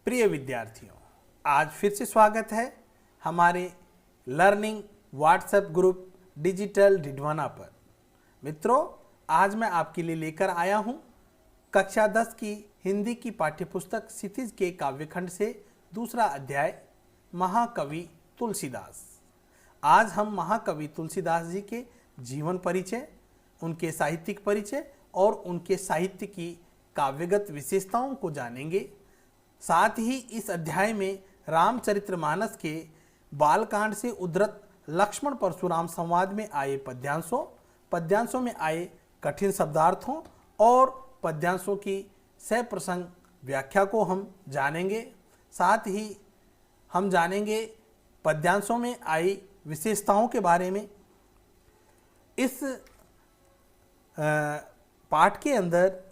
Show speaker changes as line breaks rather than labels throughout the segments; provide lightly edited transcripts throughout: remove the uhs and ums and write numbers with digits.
प्रिय विद्यार्थियों, आज फिर से स्वागत है हमारे learning WhatsApp group digital Didwana पर। मित्रों, आज मैं आपके लिए लेकर आया हूं कक्षा 10 की हिंदी की पाठ्यपुस्तक क्षितिज के काव्यखंड से दूसरा अध्याय महाकवि तुलसीदास। आज हम महाकवि तुलसीदास जी के जीवन परिचय, उनके साहित्यिक परिचय और उनके साहित्य की काव्यगत विशेषताओं को जानेंगे। साथ ही इस अध्याय में रामचरितमानस के बालकांड से उद्धृत लक्ष्मण परशुराम संवाद में आए पद्यांशों में आए कठिन शब्दार्थों और पद्यांशों की सप्रसंग व्याख्या को हम जानेंगे। साथ ही हम जानेंगे पद्यांशों में आई विशेषताओं के बारे में। इस पाठ के अंदर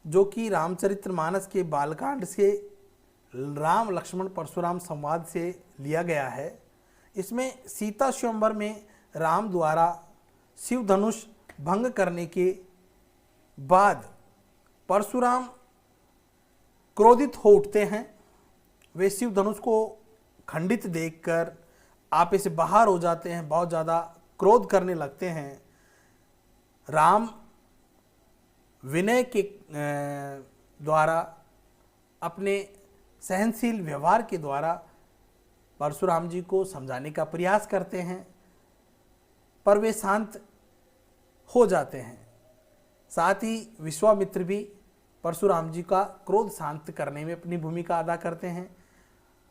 जो कि रामचरितमानस के बालकांड से राम लक्ष्मण परशुराम संवाद से लिया गया है, इसमें सीता स्वयंवर में राम द्वारा शिव धनुष भंग करने के बाद परशुराम क्रोधित हो उठते हैं। वे शिव धनुष को खंडित देखकर आपे से बाहर हो जाते हैं, बहुत ज़्यादा क्रोध करने लगते हैं। राम विनय के द्वारा, अपने सहनशील व्यवहार के द्वारा परशुराम जी को समझाने का प्रयास करते हैं, पर वे शांत हो जाते हैं। साथ ही विश्वामित्र भी परशुराम जी का क्रोध शांत करने में अपनी भूमिका अदा करते हैं,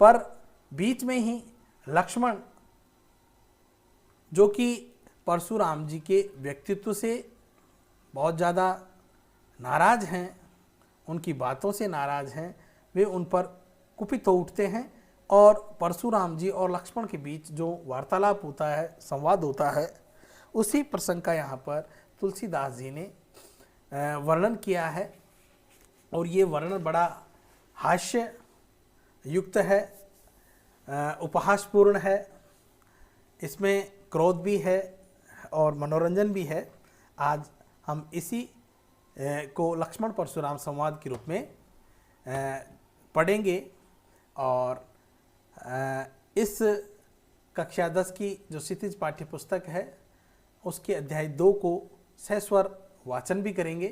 पर बीच में ही लक्ष्मण, जो कि परशुराम जी के व्यक्तित्व से बहुत ज़्यादा नाराज हैं, उनकी बातों से नाराज हैं, वे उन पर कुपित हो उठते हैं और परशुराम जी और लक्ष्मण के बीच जो वार्तालाप होता है, संवाद होता है, उसी प्रसंग का यहाँ पर तुलसीदास जी ने वर्णन किया है। और ये वर्णन बड़ा हास्य युक्त है, उपहासपूर्ण है, इसमें क्रोध भी है और मनोरंजन भी है। आज हम इसी को लक्ष्मण परशुराम संवाद के रूप में पढ़ेंगे और इस कक्षा 10 की जो क्षितिज पाठ्यपुस्तक है उसके अध्याय 2 को सस्वर वाचन भी करेंगे।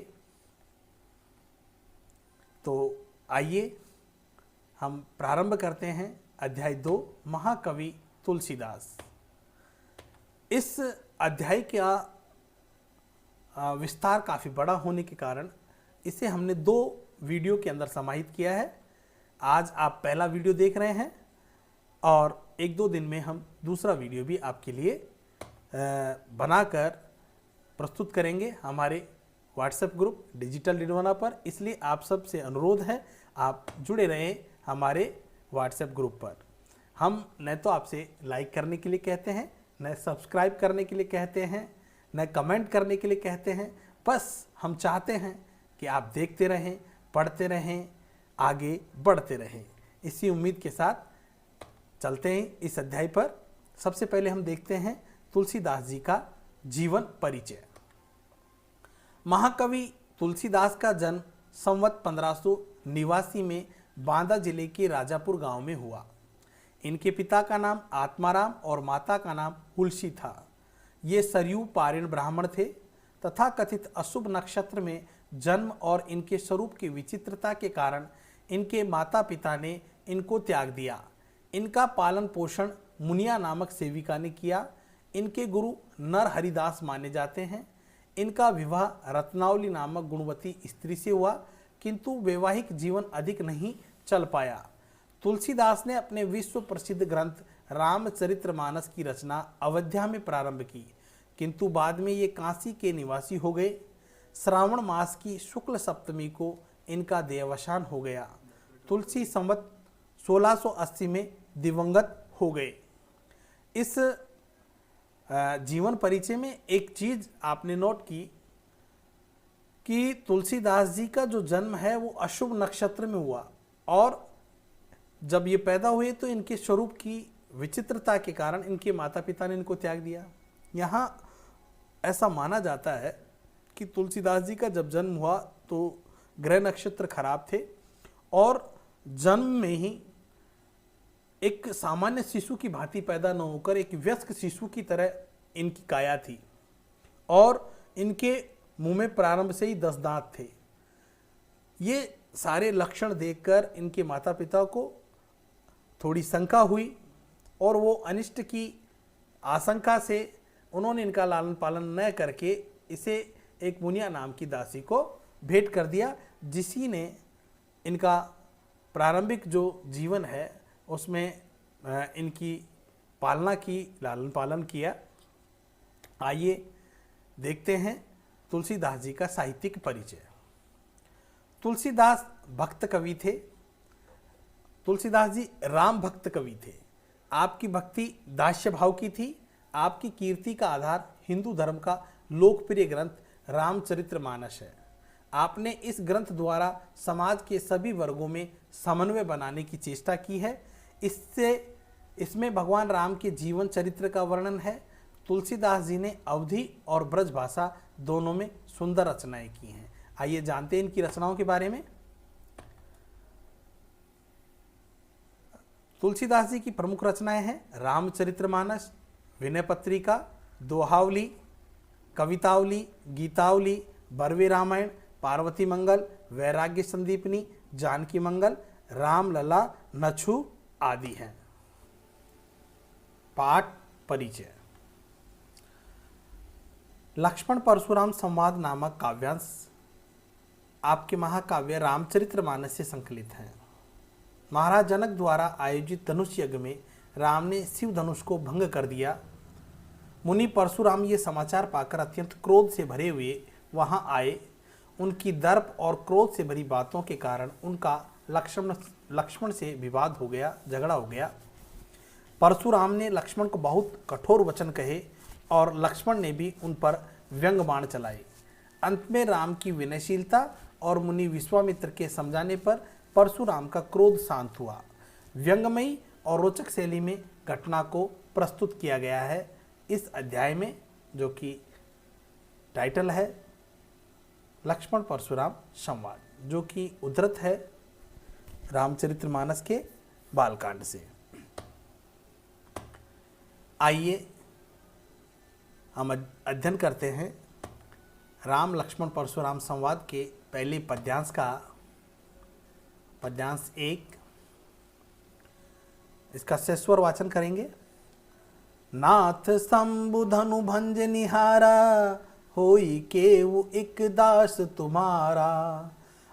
तो आइए हम प्रारंभ करते हैं अध्याय 2 महाकवि तुलसीदास। इस अध्याय का विस्तार काफ़ी बड़ा होने के कारण इसे हमने 2 वीडियो के अंदर समाहित किया है। आज आप पहला वीडियो देख रहे हैं और 1-2 दिन में हम दूसरा वीडियो भी आपके लिए बनाकर प्रस्तुत करेंगे हमारे व्हाट्सएप ग्रुप डिजिटल डिडवाना पर। इसलिए आप सब से अनुरोध है, आप जुड़े रहें हमारे व्हाट्सएप ग्रुप पर। हम न तो आपसे लाइक करने के लिए कहते हैं, न सब्सक्राइब करने के लिए कहते हैं, न कमेंट करने के लिए कहते हैं। बस हम चाहते हैं कि आप देखते रहें, पढ़ते रहें, आगे बढ़ते रहें। इसी उम्मीद के साथ चलते हैं इस अध्याय पर। सबसे पहले हम देखते हैं तुलसीदास जी का जीवन परिचय। महाकवि तुलसीदास का जन्म संवत 1589 में बांदा जिले के राजापुर गांव में हुआ। इनके पिता का नाम आत्माराम और माता का नाम हुलसी था। ये सरयू पारीण ब्राह्मण थे तथा कथित अशुभ नक्षत्र में जन्म और इनके स्वरूप की विचित्रता के कारण इनके माता पिता ने इनको त्याग दिया। इनका पालन पोषण मुनिया नामक सेविका ने किया। इनके गुरु नर हरिदास माने जाते हैं। इनका विवाह रत्नावली नामक गुणवती स्त्री से हुआ, किंतु वैवाहिक जीवन अधिक नहीं चल पाया। तुलसीदास ने अपने विश्व प्रसिद्ध ग्रंथ रामचरितमानस की रचना अवध्या में प्रारंभ की, किंतु बाद में ये काशी के निवासी हो गए। श्रावण मास की शुक्ल सप्तमी को इनका देहावसान हो गया। तुलसी संवत 1680 में दिवंगत हो गए। इस जीवन परिचय में एक चीज आपने नोट की कि तुलसीदास जी का जो जन्म है वो अशुभ नक्षत्र में हुआ और जब ये पैदा हुए तो इनके स्वरूप की विचित्रता के कारण इनके माता पिता ने इनको त्याग दिया। यहाँ ऐसा माना जाता है कि तुलसीदास जी का जब जन्म हुआ तो ग्रह नक्षत्र खराब थे और जन्म में ही एक सामान्य शिशु की भांति पैदा न होकर एक वयस्क शिशु की तरह इनकी काया थी और इनके मुंह में प्रारंभ से ही 10 दांत थे। ये सारे लक्षण देखकर इनके माता पिता को थोड़ी शंका हुई और वो अनिष्ट की आशंका से उन्होंने इनका लालन पालन न करके इसे एक मुनिया नाम की दासी को भेंट कर दिया, जिसी ने इनका प्रारंभिक जो जीवन है उसमें इनकी पालना की, लालन पालन किया। आइए देखते हैं तुलसीदास जी का साहित्यिक परिचय। तुलसीदास भक्त कवि थे। तुलसीदास जी राम भक्त कवि थे। आपकी भक्ति दास्य भाव की थी। आपकी कीर्ति का आधार हिंदू धर्म का लोकप्रिय ग्रंथ रामचरितमानस है। आपने इस ग्रंथ द्वारा समाज के सभी वर्गों में समन्वय बनाने की चेष्टा की है। इसमें भगवान राम के जीवन चरित्र का वर्णन है। तुलसीदास जी ने अवधी और ब्रज भाषा दोनों में सुंदर रचनाएं की हैं। आइए जानते हैं इनकी रचनाओं के बारे में। तुलसीदास जी की प्रमुख रचनाएं हैं रामचरितमानस, विनय पत्रिका, दोहावली, कवितावली, गीतावली, बरवे रामायण, पार्वती मंगल, वैराग्य संदीपनी, जानकी मंगल, रामलला, नछु आदि हैं। पाठ परिचय। लक्ष्मण परशुराम संवाद नामक काव्यांश आपके महाकाव्य रामचरितमानस से संकलित हैं। महाराज जनक द्वारा आयोजित धनुष यज्ञ में राम ने शिव धनुष को भंग कर दिया। मुनि परशुराम ये समाचार पाकर अत्यंत क्रोध से भरे हुए वहां आए। उनकी दर्प और क्रोध से भरी बातों के कारण उनका लक्ष्मण से विवाद हो गया, झगड़ा हो गया। परशुराम ने लक्ष्मण को बहुत कठोर वचन कहे और लक्ष्मण ने भी उन पर व्यंग बाण चलाए। अंत में राम की विनयशीलता और मुनि विश्वामित्र के समझाने पर परशुराम का क्रोध शांत हुआ। व्यंगमयी और रोचक शैली में घटना को प्रस्तुत किया गया है इस अध्याय में, जो कि टाइटल है लक्ष्मण परशुराम संवाद, जो कि उद्धृत है रामचरितमानस के बालकांड से। आइए हम अध्ययन करते हैं राम लक्ष्मण परशुराम संवाद के पहले पद्यांश का। पद्यांश 1, इसका सस्वर वाचन करेंगे। नाथ शंभु धनु भंज निहारा, होई केउ एक दास तुम्हारा।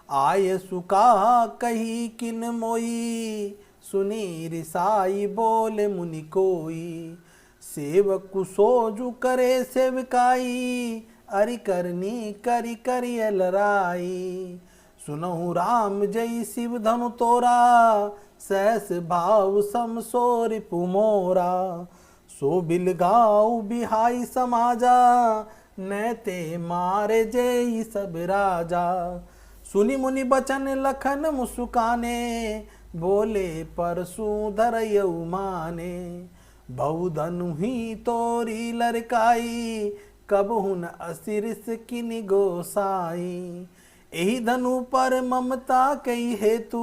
आय सुका कही किन मोई, सुनी रिसाई बोले मुनि कोई। सेवक सोजु करे सेवकाई, अरि करनी करी करी लराई। सुनहु राम जय शिव धनु तोरा, सहस भाव सम सोरि पुमोरा। सो बिलगाऊ बिहाई समाजा, नैते मारे जय सब राजा। सुनि मुनि बचन लखन मुस्काने, बोले परशुधर यऊ माने। बहुधनु ही तोरी लड़काई, कब हुन असिरिस किनि गोसाई। एही धनु पर ममता कई हेतु,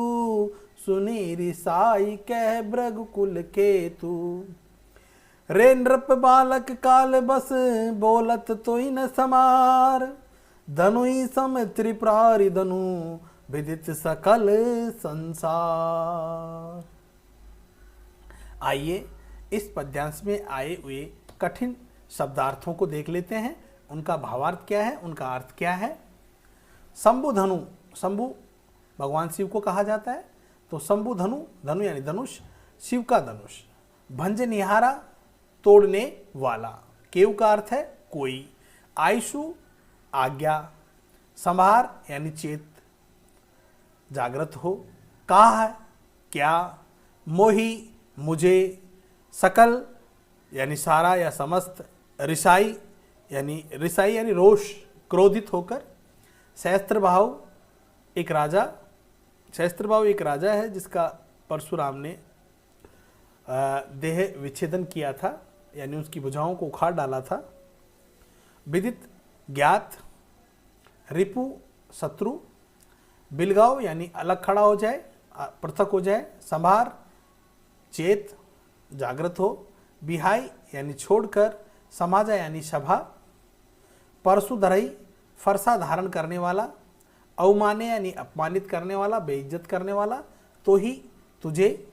सुनी रिसाई कह भृगुकुल केतु। रे नृप बालक काल बस, बोलत तोई न समार। धनुई सम त्रिपुरारि धनु, विदित सकल संसार। आइए इस पद्यांश में आए हुए कठिन शब्दार्थों को देख लेते हैं। उनका भावार्थ क्या है, उनका अर्थ क्या है। शंभु धनु, शंभु भगवान शिव को कहा जाता है, तो शंभु धनु, धनु यानी धनुष, शिव का धनुष। भंज निहारा, तोड़ने वाला। केव का अर्थ है कोई। आयुषु आज्ञा। संभार यानी चेत, जागृत हो। कहा है क्या। मोही मुझे। सकल यानी सारा या समस्त। रिसाई यानी रोष, क्रोधित होकर। सहस्त्रभाव एक राजा है जिसका परशुराम ने देह विच्छेदन किया था, यानी उसकी भुजाओं को उखाड़ डाला था। विदित ज्ञात। रिपु शत्रु। बिलगाव यानी अलग खड़ा हो जाए, पृथक हो जाए। संभार चेत जागृत हो। बिहाई यानी छोड़कर। समाजा यानी सभा। परसुधरई फरसा धारण करने वाला। अवमाने यानी अपमानित करने वाला, बेइज्जत करने वाला। तो ही तुझे।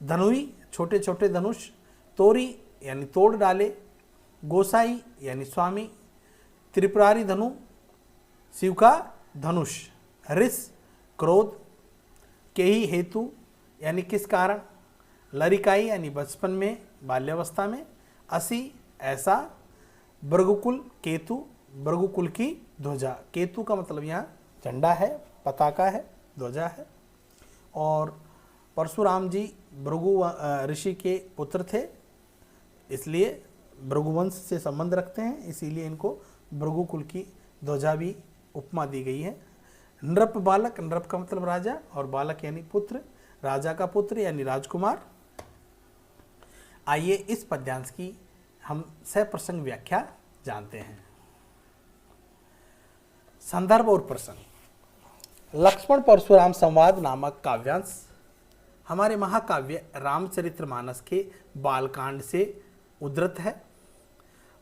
धनुई छोटे छोटे धनुष। तोरी यानी तोड़ डाले। गोसाई यानी स्वामी। त्रिपुरारी धनु शिव का धनुष। रिस क्रोध। के ही हेतु यानी किस कारण। लरिकाई यानी बचपन में, बाल्यावस्था में। असी ऐसा। भृगुकुल केतु, भृगुकुल की ध्वजा। केतु का मतलब यहाँ झंडा है, पताका है, ध्वजा है। और परशुराम जी भृगु ऋषि के पुत्र थे, इसलिए भृगुवंश से संबंध रखते हैं, इसीलिए इनको भृगुकुल की ध्वजा भी उपमा दी गई है। नृप बालक, नृप का मतलब राजा और बालक यानी पुत्र, राजा का पुत्र यानी राजकुमार। आइए इस पद्यांश की हम सप्रसंग व्याख्या जानते हैं। संदर्भ और प्रसंग। लक्ष्मण परशुराम संवाद नामक काव्यांश हमारे महाकाव्य रामचरितमानस के बालकांड से उद्धृत है।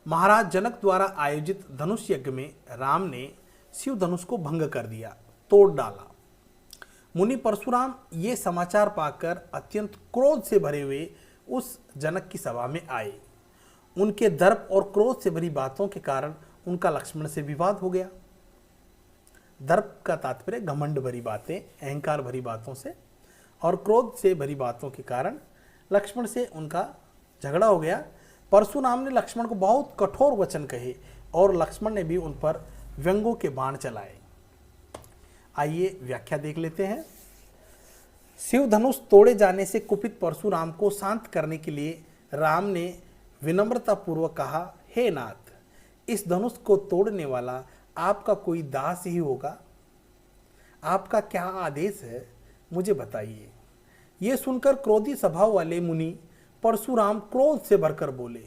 महाराज जनक द्वारा आयोजित धनुष यज्ञ में राम ने शिव धनुष को भंग कर दिया, तोड़ डाला। मुनि परशुराम ये समाचार पाकर अत्यंत क्रोध से भरे हुए उस जनक की सभा में आए। उनके दर्प और क्रोध से भरी बातों के कारण उनका लक्ष्मण से विवाद हो गया। दर्प का तात्पर्य घमंड भरी बातें, अहंकार भरी बातों से, और क्रोध से भरी बातों के कारण लक्ष्मण से उनका झगड़ा हो गया। परशुराम ने लक्ष्मण को बहुत कठोर वचन कहे और लक्ष्मण ने भी उन पर व्यंगों के बाण चलाए। आइए व्याख्या देख लेते हैं। शिव धनुष तोड़े जाने से कुपित परशुराम को शांत करने के लिए राम ने विनम्रता पूर्वक कहा, हे नाथ, इस धनुष को तोड़ने वाला आपका कोई दास ही होगा। आपका क्या आदेश है, मुझे बताइए। ये सुनकर क्रोधी स्वभाव वाले मुनि परशुराम क्रोध से भरकर बोले,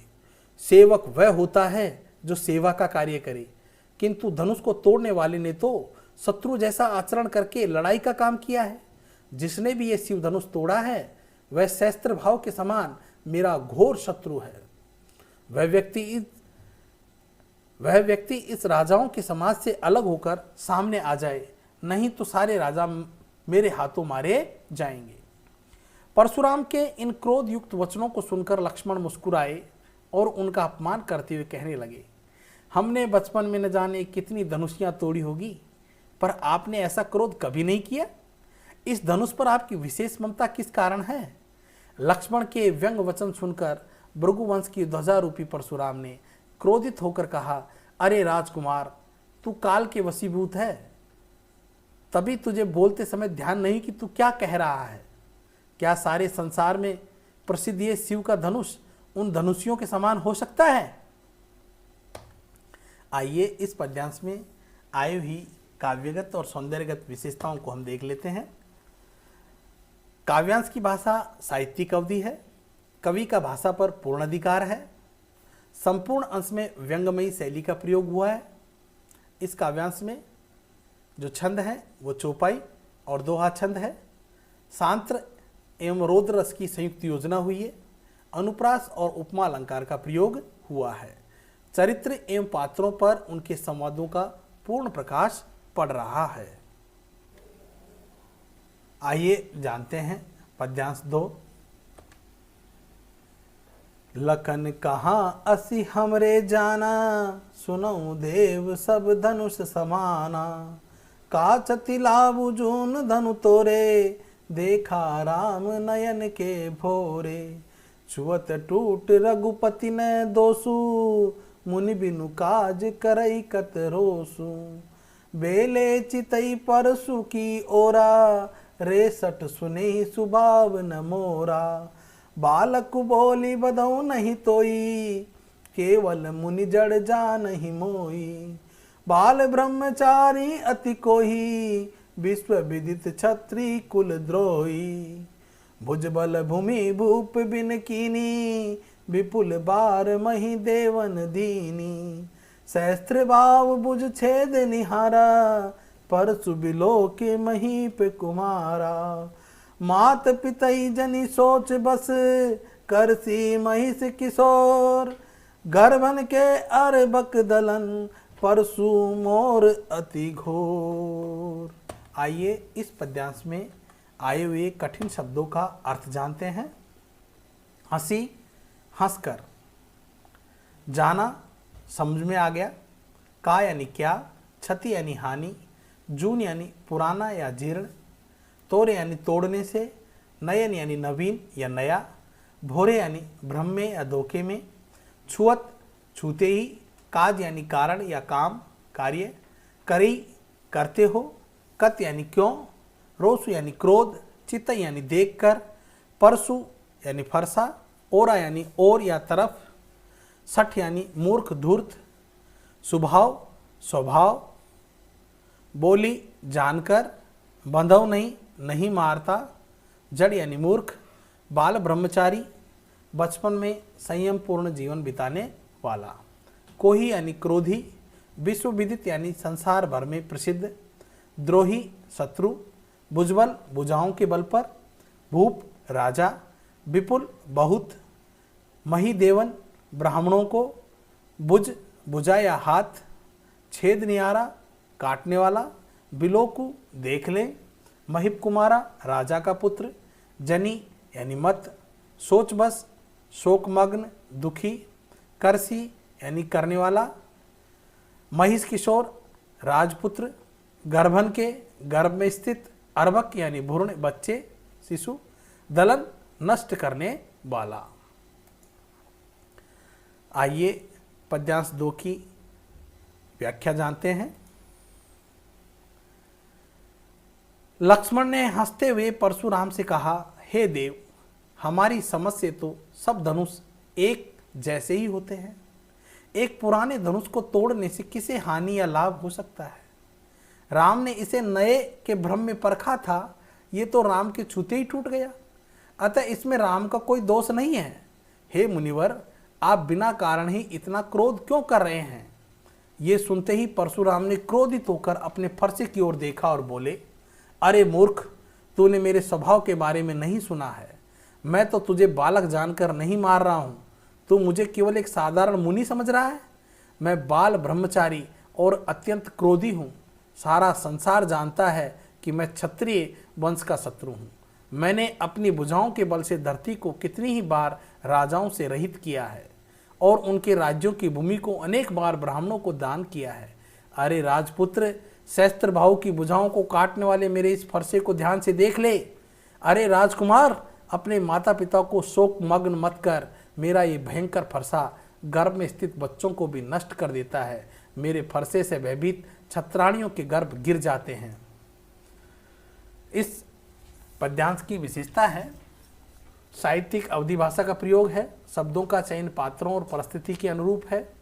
सेवक वह होता है जो सेवा का कार्य करे, किंतु धनुष को तोड़ने वाले ने तो शत्रु जैसा आचरण करके लड़ाई का काम किया है। जिसने भी ये शिव धनुष तोड़ा है वह शस्त्र भाव के समान मेरा घोर शत्रु है। वह व्यक्ति इस राजाओं के समाज से अलग होकर सामने आ जाए, नहीं तो सारे राजा मेरे हाथों मारे जाएंगे। परशुराम के इन क्रोध युक्त वचनों को सुनकर लक्ष्मण मुस्कुराए और उनका अपमान करते हुए कहने लगे, हमने बचपन में न जाने कितनी धनुषियां तोड़ी होगी, पर आपने ऐसा क्रोध कभी नहीं किया। इस धनुष पर आपकी विशेष ममता किस कारण है। लक्ष्मण के व्यंग वचन सुनकर भृगुवंश की ध्वजा रूपी परशुराम ने क्रोधित होकर कहा, अरे राजकुमार, तू काल के वशीभूत है, तभी तुझे बोलते समय ध्यान नहीं कि तू क्या कह रहा है। क्या सारे संसार में प्रसिद्ध ये शिव का धनुष उन धनुषियों के समान हो सकता है। आइए इस पद्यांश में आए हुई काव्यगत और सौंदर्यगत विशेषताओं को हम देख लेते हैं। काव्यांश की भाषा साहित्यिक अवधि है। कवि का भाषा पर पूर्ण अधिकार है। संपूर्ण अंश में व्यंगमयी शैली का प्रयोग हुआ है। इस काव्यांश में जो छंद है वो चौपाई और दोहा छंद है। सांत्र एवं रौद्र रस की संयुक्त योजना हुई है। अनुप्रास और उपमा अलंकार का प्रयोग हुआ है। चरित्र एवं पात्रों पर उनके संवादों का पूर्ण प्रकाश पड़ रहा है। आइए जानते हैं पद्यांश 2। लखन कहाँ असी हमरे जाना, सुनऊ देव सब धनुष समाना। काचति लाभु जून धनु तोरे, देखा राम नयन के भोरे। छुअत टूट रघुपति ने दोसु, मुनि बिनु काज करई कत रोसु। बेले चितई परसु की ओरा, रेसठ सुने सुभाव न मोरा। बालक बोली बदऊ नहीं तोई, केवल मुनि जड़ जा नहीं मोई। बाल ब्रह्मचारी अति कोही, विश्व विदित छत्री कुल द्रोही। भुजबल भूमि भूप बिन कीनी, विपुल बार मही देवन दीनी। सहस्त्र भाव बुझ छेद निहारा, परसु बिलो के मही पे कुमारा। मात पितई जनी सोच बस, करसी महिष किशोर। गर्भन के अरबक दलन, परसु मोर अति घोर। आइए इस पद्यांश में आए हुए कठिन शब्दों का अर्थ जानते हैं। हंसी, हंसकर। जाना, समझ में आ गया। का यानी क्या, क्षति यानी हानि, जून यानी पुराना या जीर्ण, तोड़ यानी तोड़ने से, नयन यानी नवीन या नया, भोरे यानी भ्रम में या धोखे में, छुअत छूते ही, काज यानी कारण या काम कार्य, करी करते हो, कत यानी क्यों, रोसु यानी क्रोध, चित्त यानी देखकर, परसु यानी फरसा, ओरा यानी और या तरफ, सठ यानी मूर्ख धूर्त, स्वभाव स्वभाव, बोली जानकर, बंधव नहीं नहीं मारता, जड़ यानी मूर्ख, बाल ब्रह्मचारी, बचपन में संयम पूर्ण जीवन बिताने वाला, कोही यानी क्रोधी, विश्व विदित यानी संसार भर में प्रसिद्ध, द्रोही शत्रु, भुजबल भुजाओं के बल पर, भूप राजा, विपुल बहुत, महिदेवन ब्राह्मणों को, भुज भुजा या हाथ, छेद नियारा काटने वाला, बिलोकु देख ले, महिप कुमारा राजा का पुत्र, जनी यानी मत, सोच बस शोकमग्न दुखी, करसी यानी करने वाला, महिष किशोर राजपुत्र, गर्भन के गर्भ में स्थित, अर्भक यानी भ्रूण बच्चे शिशु, दलन नष्ट करने वाला। आइए पद्यांश 2 की व्याख्या जानते हैं। लक्ष्मण ने हंसते हुए परशुराम से कहा, हे देव, हमारी समझ से तो सब धनुष एक जैसे ही होते हैं। एक पुराने धनुष को तोड़ने से किसे हानि या लाभ हो सकता है? राम ने इसे नए के भ्रम में परखा था, ये तो राम के छूते ही टूट गया, अतः इसमें राम का कोई दोष नहीं है। हे मुनिवर, आप बिना कारण ही इतना क्रोध क्यों कर रहे हैं? ये सुनते ही परशुराम ने क्रोधित होकर अपने फरसे की ओर देखा और बोले, अरे मूर्ख, तूने मेरे स्वभाव के बारे में नहीं सुना है। मैं तो तुझे बालक जानकर नहीं मार रहा हूँ, तू मुझे केवल एक साधारण मुनि समझ रहा है। मैं बाल ब्रह्मचारी और अत्यंत क्रोधी हूँ। सारा संसार जानता है कि मैं क्षत्रिय वंश का शत्रु हूँ। मैंने अपनी भुजाओं के बल से धरती को कितनी ही बार राजाओं से रहित किया है और उनके राज्यों की भूमि को अनेक बार ब्राह्मणों को दान किया है। अरे राजपुत्र, शस्त्र भाव की भुजाओं को काटने वाले मेरे इस फरसे को ध्यान से देख ले। अरे राजकुमार, अपने माता पिता को शोक मग्न मत कर। मेरा ये भयंकर फरसा गर्भ में स्थित बच्चों को भी नष्ट कर देता है। मेरे फरसे से भयभीत छत्राणियों के गर्भ गिर जाते हैं। इस पद्यांश की विशेषता है साहित्यिक अवधि भाषा का प्रयोग है, शब्दों का चयन पात्रों और परिस्थिति के अनुरूप है,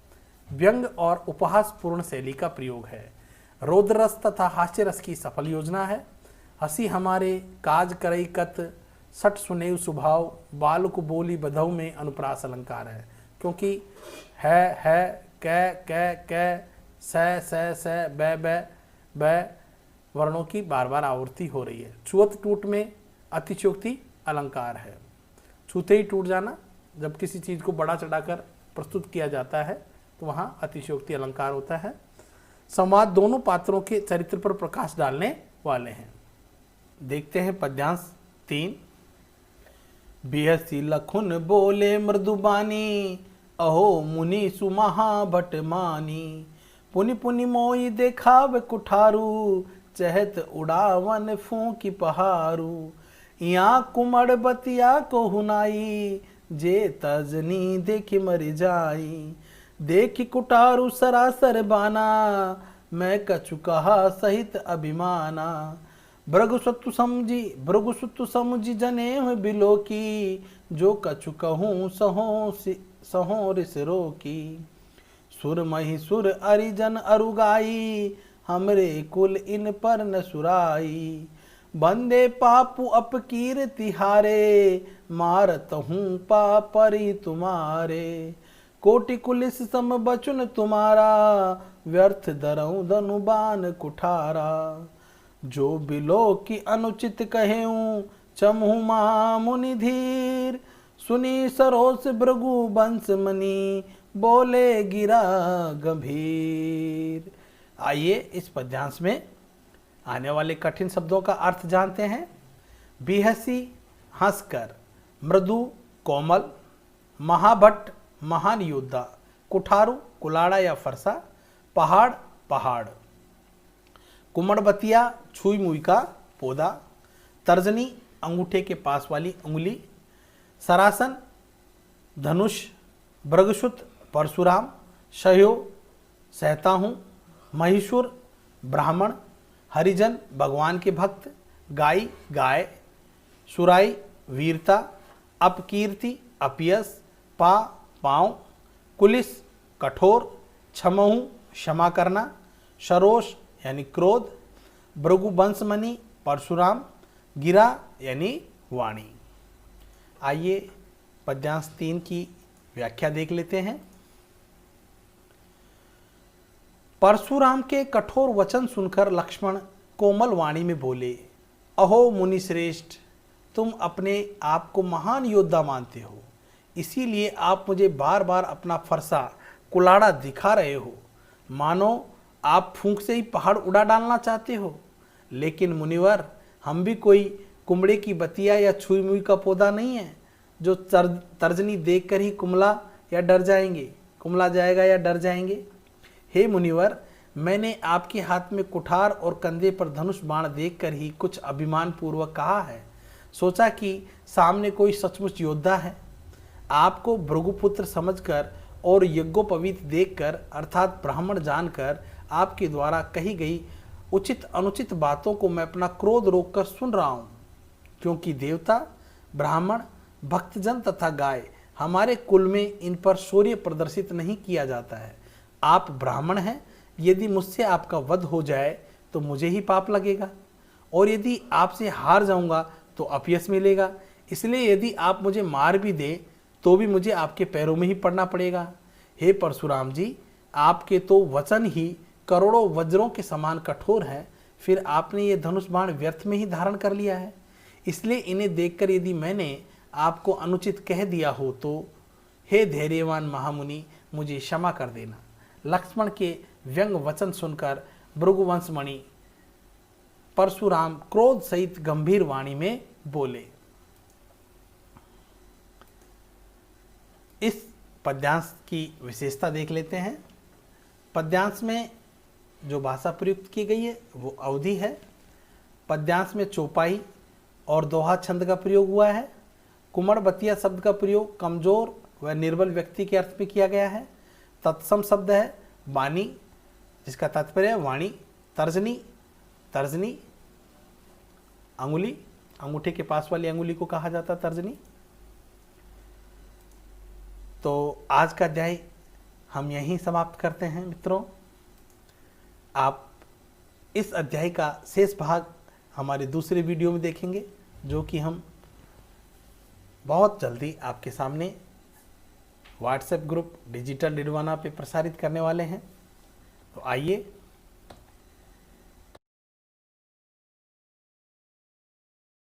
व्यंग और उपहास पूर्ण शैली का प्रयोग है, रौद्र रस तथा हास्य रस की सफल योजना है, हंसी हमारे काज करई कत सठ सुनेव स्वभाव, बाल को बोली बधव में अनुप्रास अलंकार है, क्योंकि है कै स बै बै वर्णों की बार बार आवृत्ति हो रही है। छुअत टूट में अतिशयोक्ति अलंकार है। छूते ही टूट जाना, जब किसी चीज़ को बड़ा चढ़ाकर प्रस्तुत किया जाता है तो वहाँ अतिशयोक्ति अलंकार होता है। संवाद दोनों पात्रों के चरित्र पर प्रकाश डालने वाले हैं। देखते हैं पद्यांश 3। बिहसी लखुन बोले मृदुबानी, अहो मुनि सुमहा भट मानी, पुनि पुनि मोई देखाव कुठारू, चहत उड़ावन फूंकी पहारू, यहाँ कुमड़ बतिया को हुनाई, जे तजनी देखी मर जाई, देखी कुठारू सरासर बाना, मैं कछु कहा सहित अभिमाना, भृगुसुतु समझी जने हुए बिलो की, जो कछु कहूँ सहो रिस रोकी, सुर मही सुर अरिजन अरुगाई, हमरे कुल इन पर न सुराई, बंदे पापु अपकीर तिहारे, मारत हूँ पापरी तुम्हारे, कोटि कुलिस सम बचुन तुम्हारा, व्यर्थ दरऊं धनुबान कुठारा, जो बिलो की अनुचित कहेऊं, चमुमा मुनि धीर, सुनी सरोस भृगु बंस मणि, बोले गिरा गंभीर। आइए इस पद्यांश में आने वाले कठिन शब्दों का अर्थ जानते हैं। बेहसी हंसकर, मृदु कोमल, महाभट्ट महान योद्धा, कुठारू कुलाड़ा या फरसा, पहाड़ पहाड़, कुमड़बतिया छुई मुई का पौधा, तर्जनी अंगूठे के पास वाली उंगली, सरासन धनुष, भृगुसुत परशुराम, सहयो सहता हूँ, महिषुर ब्राह्मण, हरिजन भगवान के भक्त, गाय गाय, सुराई वीरता, अपकीर्ति अपयस, पाँव, कुलिस कठोर, क्षमहु क्षमा करना, सरोष यानी क्रोध, भृगुवंशमणि परशुराम, गिरा यानी वाणी। आइए पद्यांश 3 की व्याख्या देख लेते हैं। परशुराम के कठोर वचन सुनकर लक्ष्मण कोमल वाणी में बोले, अहो मुनि श्रेष्ठ, तुम अपने आप को महान योद्धा मानते हो, इसीलिए आप मुझे बार बार अपना फरसा कुलाड़ा दिखा रहे हो, मानो आप फूंक से ही पहाड़ उड़ा डालना चाहते हो। लेकिन मुनिवर, हम भी कोई कुमड़े की बतिया या छुई मुई का पौधा नहीं है जो तर्जनी देखकर ही कुमला जाएगा या डर जाएंगे। हे मुनिवर, मैंने आपके हाथ में कुठार और कंधे पर धनुष बाण देखकर ही कुछ अभिमान पूर्वक कहा है। सोचा कि सामने कोई सचमुच योद्धा है। आपको भृगुपुत्र समझकर और यज्ञोपवीत देखकर अर्थात ब्राह्मण जानकर आपके द्वारा कही गई उचित अनुचित बातों को मैं अपना क्रोध रोककर सुन रहा हूँ, क्योंकि देवता, ब्राह्मण, भक्तजन तथा गाय हमारे कुल में इन पर शौर्य प्रदर्शित नहीं किया जाता है। आप ब्राह्मण हैं, यदि मुझसे आपका वध हो जाए तो मुझे ही पाप लगेगा, और यदि आपसे हार जाऊंगा तो अपयश मिलेगा। इसलिए यदि आप मुझे मार भी दें तो भी मुझे आपके पैरों में ही पड़ना पड़ेगा। हे परशुराम जी, आपके तो वचन ही करोड़ों वज्रों के समान कठोर हैं, फिर आपने ये धनुष बाण व्यर्थ में ही धारण कर लिया है। इसलिए इन्हें देखकर यदि मैंने आपको अनुचित कह दिया हो तो हे धैर्यवान महामुनि, मुझे क्षमा कर देना। लक्ष्मण के व्यंग वचन सुनकर भृगुवंशमणि परशुराम क्रोध सहित गंभीर वाणी में बोले। इस पद्यांश की विशेषता देख लेते हैं। पद्यांश में जो भाषा प्रयुक्त की गई है वो अवधि है। पद्यांश में चौपाई और दोहा छंद का प्रयोग हुआ है। कुमड़बतिया शब्द का प्रयोग कमजोर व निर्बल व्यक्ति के अर्थ में किया गया है। तत्सम शब्द है वाणी, जिसका तात्पर्य है वाणी। तर्जनी अंगुली, अंगूठे के पास वाली अंगुली को कहा जाता है तर्जनी। तो आज का अध्याय हम यहीं समाप्त करते हैं मित्रों। आप इस अध्याय का शेष भाग हमारे दूसरे वीडियो में देखेंगे, जो कि हम बहुत जल्दी आपके सामने व्हाट्सएप ग्रुप डिजिटल निर्वाणा पे प्रसारित करने वाले हैं। तो आइए